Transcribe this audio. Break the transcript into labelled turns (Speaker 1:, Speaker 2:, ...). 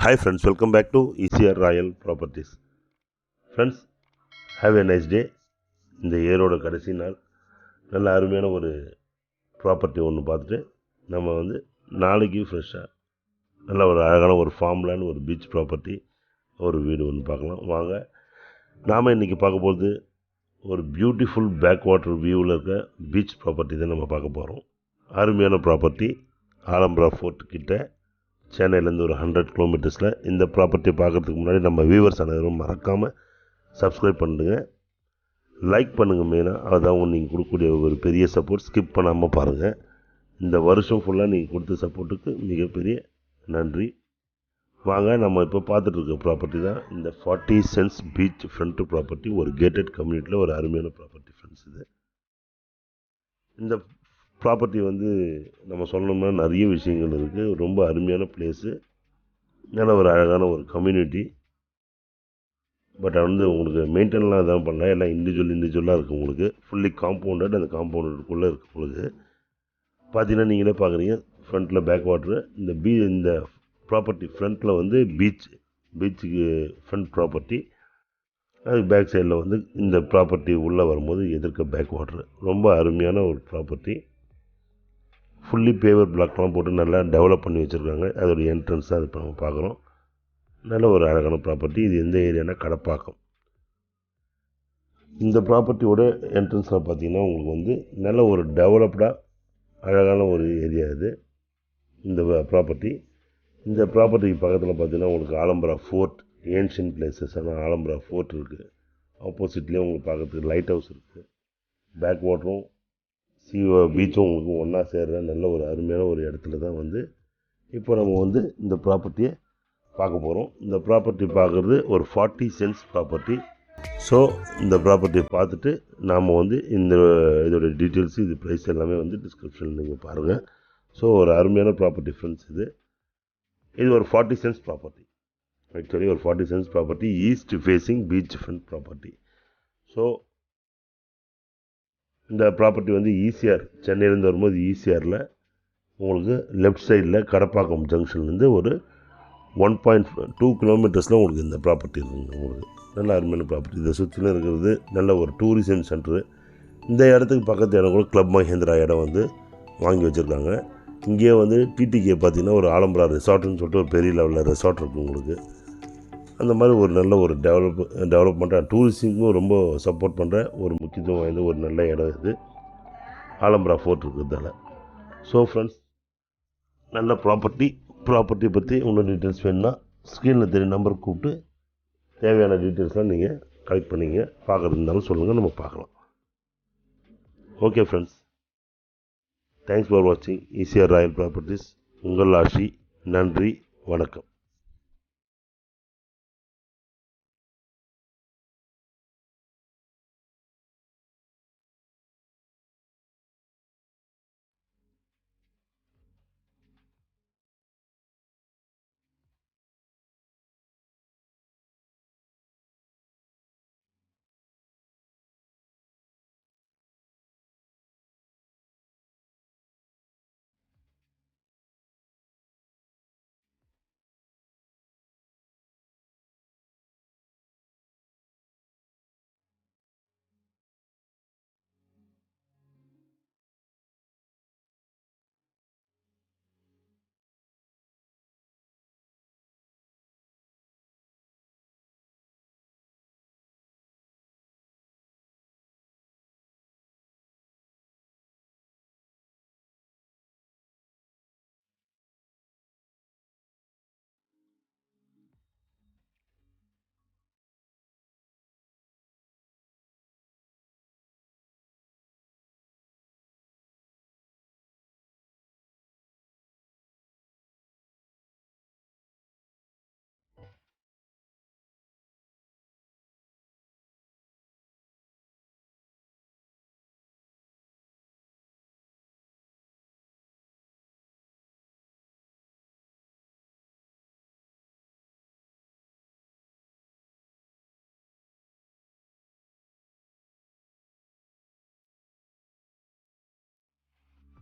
Speaker 1: Hi friends, welcome back to ECR Royal Properties. Friends, have a nice day. இந்த இயரோட கடைசி நாள் நல்ல அருமையான ஒரு ப்ராப்பர்ட்டி ஒன்று பார்த்துட்டு நம்ம நாளைக்கு ஃப்ரெஷ்ஷாக நல்ல ஒரு அழகான ஒரு ஃபார்ம்லேண்ட் ஒரு பீச் ப்ராப்பர்ட்டி ஒரு வீடு ஒன்று பார்க்கலாம் வாங்க. நாம் இன்றைக்கி பார்க்க போகிறது ஒரு பியூட்டிஃபுல் பேக் வாட்டர் வியூவில் இருக்க பீச் ப்ராப்பர்ட்டி தான் நம்ம பார்க்க போகிறோம். அருமையான ப்ராப்பர்ட்டி ஆலம்பரா ஃபோர்ட் கிட்ட சென்னையிலேருந்து ஒரு 100 கிலோமீட்டர்ஸில். இந்த ப்ராப்பர்ட்டியை பார்க்குறதுக்கு முன்னாடி நம்ம வியூவர்ஸ் அனைவரும் மறக்காமல் சப்ஸ்கிரைப் பண்ணுங்க, லைக் பண்ணுங்கள். மெயினாக அதான் நீங்கள் கொடுக்கக்கூடிய ஒரு பெரிய சப்போர்ட். ஸ்கிப் பண்ணாமல் பாருங்கள். இந்த வருஷம் ஃபுல்லாக நீங்கள் கொடுத்த சப்போர்ட்டுக்கு மிகப்பெரிய நன்றி. வாங்க, நம்ம இப்போ பார்த்துட்ருக்க ப்ராப்பர்ட்டி தான் இந்த 40 சென்ட்ஸ் பீச் ஃப்ரண்ட் ப்ராப்பர்ட்டி. ஒரு கேட்டட் கம்யூனிட்டியில் ஒரு அருமையான ப்ராப்பர்ட்டி ஃப்ரெண்ட்ஸ். இது இந்த ப்ராப்பர்ட்டி நம்ம சொல்லணும்னா நிறைய விஷயங்கள் இருக்குது. ரொம்ப அருமையான பிளேஸு, நல்ல ஒரு அழகான ஒரு கம்யூனிட்டி. பட் உங்களுக்கு மெயின்டைன்லாம் எதாவது பண்ணலாம், எல்லாம் இண்டிவிஜுவலாக இருக்குது. உங்களுக்கு ஃபுல்லி காம்பவுண்டட். அந்த காம்பவுண்டுக்குள்ளே இருக்குது. உங்களுக்கு பார்த்தீங்கன்னா நீங்களே பார்க்குறீங்க ஃப்ரண்ட்டில் பேக் வாட்ரு. இந்த ப்ராப்பர்ட்டி ஃப்ரண்ட்டில் பீச்சுக்கு ஃப்ரண்ட் ப்ராப்பர்ட்டி. அது பேக் சைடில் இந்த ப்ராப்பர்ட்டி உள்ளே வரும்போது எதிர்க்க பேக் வாட்ரு. ரொம்ப அருமையான ஒரு ப்ராப்பர்ட்டி. ஃபுல்லி பேவர் பிளாக்லாம் போட்டு நல்லா டெவலப் பண்ணி வச்சுருக்காங்க. அதோடய என்ட்ரன்ஸ் தான் இப்போ நம்ம பார்க்குறோம். நல்ல ஒரு அழகான ப்ராப்பர்ட்டி. இது எந்த ஏரியானா கடாப்பாக்கம். இந்த ப்ராப்பர்ட்டியோட என்ட்ரன்ஸில் பார்த்தீங்கன்னா உங்களுக்கு நல்ல ஒரு டெவலப்டாக அழகான ஒரு ஏரியா இது இந்த ப்ராப்பர்ட்டி. இந்த ப்ராப்பர்ட்டிக்கு பக்கத்தில் பார்த்தீங்கன்னா உங்களுக்கு ஆலம்பரா ஃபோர்ட், ஏன்ஷியன் பிளேசஸ் ஆனால் ஆலம்பரா ஃபோர்ட் இருக்குது. ஆப்போசிட்லேயே உங்களுக்கு பார்க்குறதுக்கு லைட் ஹவுஸ் இருக்குது. பேக் வாட்டரும் பீச்சும் உங்களுக்கு ஒன்றா சேர்கிற நல்ல ஒரு அருமையான ஒரு இடத்துல தான் இப்போ நம்ம இந்த ப்ராப்பர்ட்டியை பார்க்க போகிறோம். இந்த ப்ராப்பர்ட்டி பார்க்குறது ஒரு 40 சென்ட்ஸ் ப்ராப்பர்ட்டி. ஸோ இந்த ப்ராப்பர்ட்டியை பார்த்துட்டு நாம் இதோடைய டீட்டெயில்ஸு, இது ப்ரைஸ் எல்லாமே டிஸ்கிரிப்ஷனில் நீங்கள் பாருங்கள். ஸோ ஒரு அருமையான ப்ராப்பர்ட்டி ஃப்ரெண்ட்ஸ். இது ஒரு 40 சென்ட்ஸ் ப்ராப்பர்ட்டி. ஆக்சுவலி ஒரு 40 cents property, east facing beach front property. So இந்த ப்ராப்பர்ட்டி ECR சென்னையிலேருந்து வரும்போது ECRல உங்களுக்கு லெஃப்ட் சைடில் கadapakkam ஜங்ஷன்லேருந்து ஒரு 1.2 கிலோமீட்டர்ஸில் உங்களுக்கு இந்த ப்ராப்பர்ட்டி இருக்குங்க. உங்களுக்கு நல்ல அருமையான ப்ராப்பர்ட்டி. இதை சுற்றிலும் இருக்கிறது நல்ல ஒரு டூரிசம் சென்டரு. இந்த இடத்துக்கு பக்கத்து இடம் கூட கிளப் மஹேந்திரா இடம் வாங்கி வச்சுருக்காங்க. இங்கேயே டிடிகே பார்த்திங்கன்னா ஒரு ஆலம்பரா ரெசார்ட்டுன்னு சொல்லிட்டு ஒரு பெரிய லெவலில் ரெசார்ட் இருக்குது உங்களுக்கு. அந்த மாதிரி ஒரு நல்ல ஒரு டெவலப்மெண்ட்டாக டூரிஸ்ட்டுக்கும் ரொம்ப சப்போர்ட் பண்ணுற ஒரு முக்கியத்துவம் வாய்ந்த ஒரு நல்ல இடம் இது ஆலம்பரா ஃபோர்ட் இருக்கிறதால. ஸோ ஃப்ரெண்ட்ஸ், நல்ல ப்ராப்பர்ட்டி பற்றி இன்னும் டீட்டெயில்ஸ் வேணும்னா ஸ்க்ரீனில் தெரிய நம்பருக்கு கூப்பிட்டு தேவையான டீட்டெயில்ஸ்லாம் நீங்கள் கலெக்ட் பண்ணிங்க. பார்க்குறது இருந்தாலும் சொல்லுங்கள், நம்ம பார்க்கலாம். ஓகே ஃப்ரெண்ட்ஸ், தேங்க்ஸ் ஃபார் வாட்சிங் ECR ராயல் ப்ராப்பர்ட்டிஸ். உங்கள் ஆஷி. நன்றி, வணக்கம்.